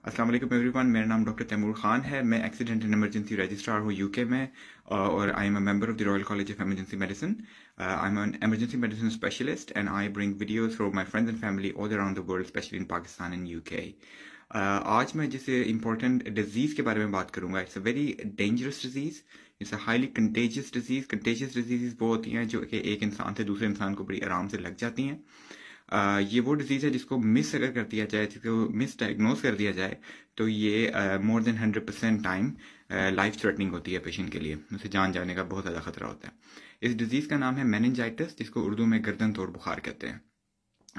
अस्सलाम वालेकुम एवरीवन। मेरा नाम डॉक्टर तैमूर खान है। मैं एक्सीडेंट एंड इमरजेंसी रजिस्ट्रार हूँ यूके में, और I am a member of the royal college of emergency medicine. I am an emergency medicine specialist and I bring videos for my friends and family all around the world, specially in Pakistan and UK. आज मैं जिस important disease के बारे में बात करूंगा, it's a very dangerous disease, it's a highly contagious disease. Contagious disease वो होती हैं जो कि एक इंसान से दूसरे इंसान को बड़ी आराम से लग जाती हैं। ये वो डिजीज़ है जिसको मिस अगर कर दिया जाए, जिसको मिस डायग्नोज कर दिया जाए, तो ये more than 100% time life threatening होती है पेशेंट के लिए। उसे जान जाने का बहुत ज़्यादा खतरा होता है। इस डिजीज़ का नाम है मेनिंजाइटिस, जिसको उर्दू में गर्दन तोड़ बुखार कहते हैं।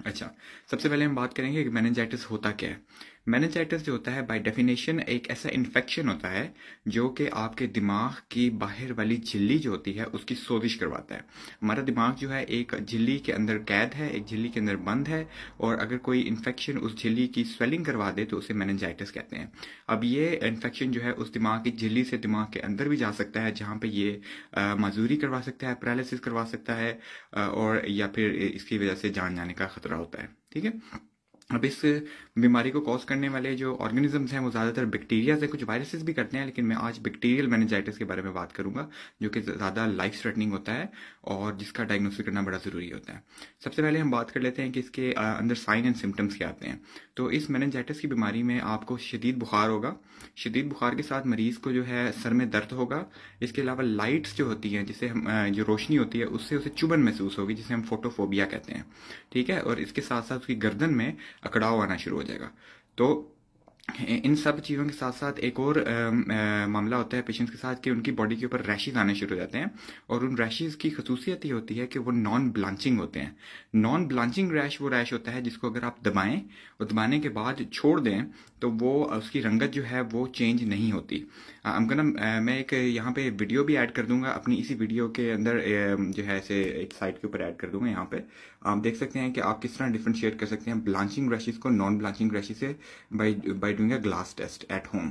अच्छा, सबसे पहले हम बात करेंगे कि मेनिंजाइटिस होता क्या है। मेनिंजाइटिस जो होता है बाय डेफिनेशन एक ऐसा इन्फेक्शन होता है जो कि आपके दिमाग की बाहर वाली झिल्ली जो होती है उसकी सोजिश करवाता है। हमारा दिमाग जो है एक झिल्ली के अंदर कैद है, एक झिल्ली के अंदर बंद है, और अगर कोई इन्फेक्शन उस झिल्ली की स्वेलिंग करवा दे तो उसे मेनिंजाइटिस कहते हैं। अब ये इन्फेक्शन जो है उस दिमाग की झिल्ली से दिमाग के अंदर भी जा सकता है, जहाँ पे ये माजूरी करवा सकता है, पैरालिसिस करवा सकता है, और या फिर इसकी वजह से जान जाने का खतरा होता है। ठीक है। अब इस बीमारी को कॉज करने वाले जो ऑर्गेनिजम्स हैं वो ज़्यादातर बैक्टीरिया से, कुछ वायरसेस भी करते हैं, लेकिन मैं आज बैक्टीरियल मेनिंजाइटिस के बारे में बात करूंगा, जो कि ज़्यादा लाइफ थ्रेटनिंग होता है और जिसका डायग्नोसिस करना बड़ा ज़रूरी होता है। सबसे पहले हम बात कर लेते हैं कि इसके अंदर साइन एंड सिम्टम्स क्या आते हैं। तो इस मेनिंजाइटिस की बीमारी में आपको शदीद बुखार होगा। शदीद बुखार के साथ मरीज को जो है सर में दर्द होगा। इसके अलावा लाइट्स जो होती हैं, जिसे हम जो रोशनी होती है उससे उसे चुभन महसूस होगी, जिसे हम फोटोफोबिया कहते हैं। ठीक है। और इसके साथ साथ उसकी गर्दन में अकड़ाव आना शुरू हो जाएगा। तो इन सब चीज़ों के साथ साथ एक और मामला होता है पेशेंट्स के साथ कि उनकी बॉडी के ऊपर रैशेज आने शुरू हो जाते हैं, और उन रैशेज की खसूसियत ये होती है कि वो नॉन ब्लांचिंग होते हैं। नॉन ब्लांचिंग रैश वो रैश होता है जिसको अगर आप दबाएं और दबाने के बाद छोड़ दें तो वो उसकी रंगत जो है वो चेंज नहीं होती। मैं एक यहाँ पे वीडियो भी ऐड कर दूंगा अपनी इसी वीडियो के अंदर, जो है ऐसे एक साइट के ऊपर ऐड कर दूंगा। यहाँ पे आप देख सकते हैं कि आप किस तरह डिफरेंशिएट कर सकते हैं ब्लांचिंग रैशेज को नॉन ब्लांचिंग रैशेज से by doing a glass test at home.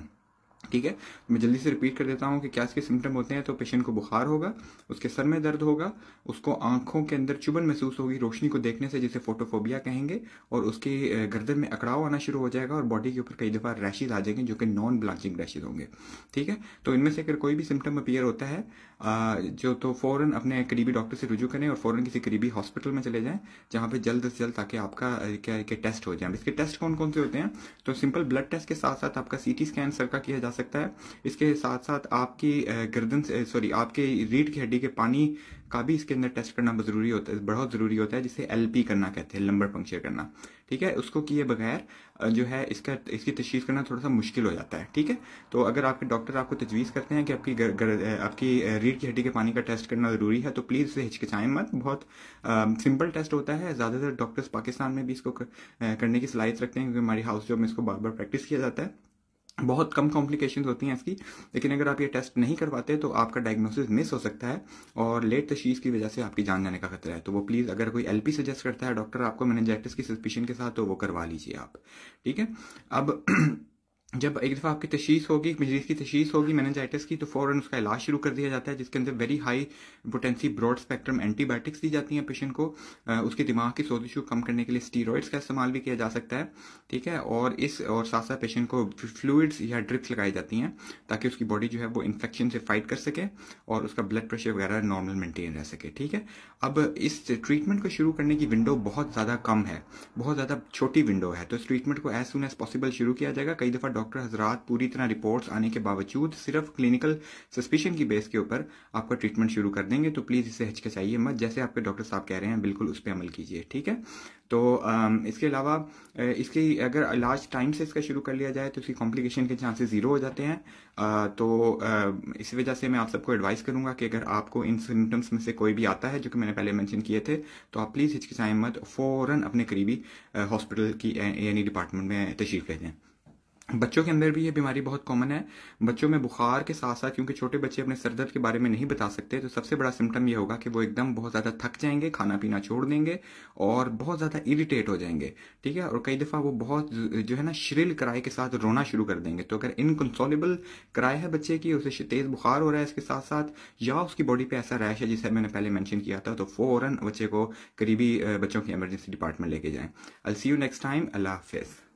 ठीक है। मैं जल्दी से रिपीट कर देता हूँ कि क्या इसके सिम्टम होते हैं। तो पेशेंट को बुखार होगा, उसके सर में दर्द होगा, उसको आंखों के अंदर चुभन महसूस होगी रोशनी को देखने से, जिसे फोटोफोबिया कहेंगे, और उसकी गर्दन में अकड़ाव आना शुरू हो जाएगा और बॉडी के ऊपर कई दफा रैशेज आ जाएंगे जो कि नॉन ब्लांचिंग रैशेज होंगे। ठीक है। तो इनमें से अगर कोई भी सिम्टम अपीयर होता है जो, तो फौरन अपने करीबी डॉक्टर से रुजू करें और फौरन किसी करीबी हॉस्पिटल में चले जाएं, जहाँ पे जल्द से जल्द, ताकि आपका क्या टेस्ट हो जाए। इसके टेस्ट कौन कौन से होते हैं? तो सिंपल ब्लड टेस्ट के साथ साथ आपका सीटी स्कैन सर का किया जा सकता है। इसके साथ साथ आपकी गर्दन से, सॉरी, आपके रीढ़ की हड्डी के पानी का भी इसके अंदर टेस्ट करना जरूरी होता है, बहुत जरूरी होता है, जिसे एलपी करना कहते हैं, लंबर पंक्चर करना। ठीक है। उसको किए बगैर जो है इसकी तशखीस करना थोड़ा सा मुश्किल हो जाता है। ठीक है। तो अगर आपके डॉक्टर आपको तजवीज़ करते हैं कि आपकी रीढ़ की हड्डी के पानी का टेस्ट करना जरूरी है, तो प्लीज़ इसे हिचकिचाएं मत। बहुत सिंपल टेस्ट होता है। ज़्यादातर डॉक्टर्स पाकिस्तान में भी इसको करने की सलाहियत रखते हैं, क्योंकि हमारी हाउस जॉब में इसको बार बार प्रैक्टिस किया जाता है। बहुत कम कॉम्प्लिकेशंस होती हैं इसकी, लेकिन अगर आप ये टेस्ट नहीं करवाते तो आपका डायग्नोसिस मिस हो सकता है और लेट तशखीस की वजह से आपकी जान जाने का खतरा है। तो वो प्लीज़, अगर कोई एलपी सजेस्ट करता है डॉक्टर आपको मेनिंजाइटिस की सस्पिशन के साथ, तो वो करवा लीजिए आप। ठीक है। अब जब एक दफ़ा आपकी तशखीस होगी, मरीज की तशखीस होगी मेनिंजाइटिस की, तो फ़ौरन उसका इलाज शुरू कर दिया जाता है, जिसके अंदर very high potency broad spectrum antibiotics दी जाती हैं पेशेंट को। उसके दिमाग की सोजिश को कम करने के लिए स्टीरॉइड्स का इस्तेमाल भी किया जा सकता है। ठीक है। और साथ साथ पेशेंट को फ्लूइड्स या ड्रिप्स लगाई जाती हैं, ताकि उसकी बॉडी जो है वो इन्फेक्शन से फाइट कर सके और उसका ब्लड प्रेशर वगैरह नॉर्मल मेंटेन रह सके। ठीक है। अब इस ट्रीटमेंट को शुरू करने की विंडो बहुत ज़्यादा कम है, बहुत ज़्यादा छोटी विंडो है। तो इस ट्रीटमेंट को एज सुन एज पॉसिबल शुरू किया जाएगा। कई दफ़ा डॉक्टर हजरात पूरी तरह रिपोर्ट्स आने के बावजूद सिर्फ क्लिनिकल सस्पिशन की बेस के ऊपर आपका ट्रीटमेंट शुरू कर देंगे। तो प्लीज़ इसे हिचकिचाइए मत, जैसे आपके डॉक्टर साहब कह रहे हैं बिल्कुल उस पर अमल कीजिए। ठीक है। तो इसके अलावा इसकी अगर इलाज टाइम से इसका शुरू कर लिया जाए तो इसकी कॉम्प्लिकेशन के चांसेस ज़ीरो हो जाते हैं। तो इस वजह से मैं आप सबको एडवाइस करूंगा कि अगर आपको इन सिम्टम्स में से कोई भी आता है जो कि मैंने पहले मेंशन किए थे, तो आप प्लीज़ हिचकिचाएं मत, फ़ौरन अपने करीबी हॉस्पिटल की यानी डिपार्टमेंट में तशरीफ़ ले जाएं। बच्चों के अंदर भी ये बीमारी बहुत कॉमन है। बच्चों में बुखार के साथ साथ, क्योंकि छोटे बच्चे अपने सर दर्द के बारे में नहीं बता सकते, तो सबसे बड़ा सिम्टम ये होगा कि वो एकदम बहुत ज़्यादा थक जाएंगे, खाना पीना छोड़ देंगे और बहुत ज़्यादा इरिटेट हो जाएंगे। ठीक है। और कई दफ़ा वो बहुत जो है ना श्रिल क्राई के साथ रोना शुरू कर देंगे। तो अगर इनकंसोलेबल क्राई है बच्चे की, उसे तेज़ बुखार हो रहा है इसके साथ साथ, या उसकी बॉडी पे ऐसा रैश है जिसे मैंने पहले मैंशन किया था, तो फ़ौरन बच्चे को करीबी बच्चों की इमरजेंसी डिपार्टमेंट लेके जाएं। आई सी यू नेक्स्ट टाइम। अल्लाह हाफिज़।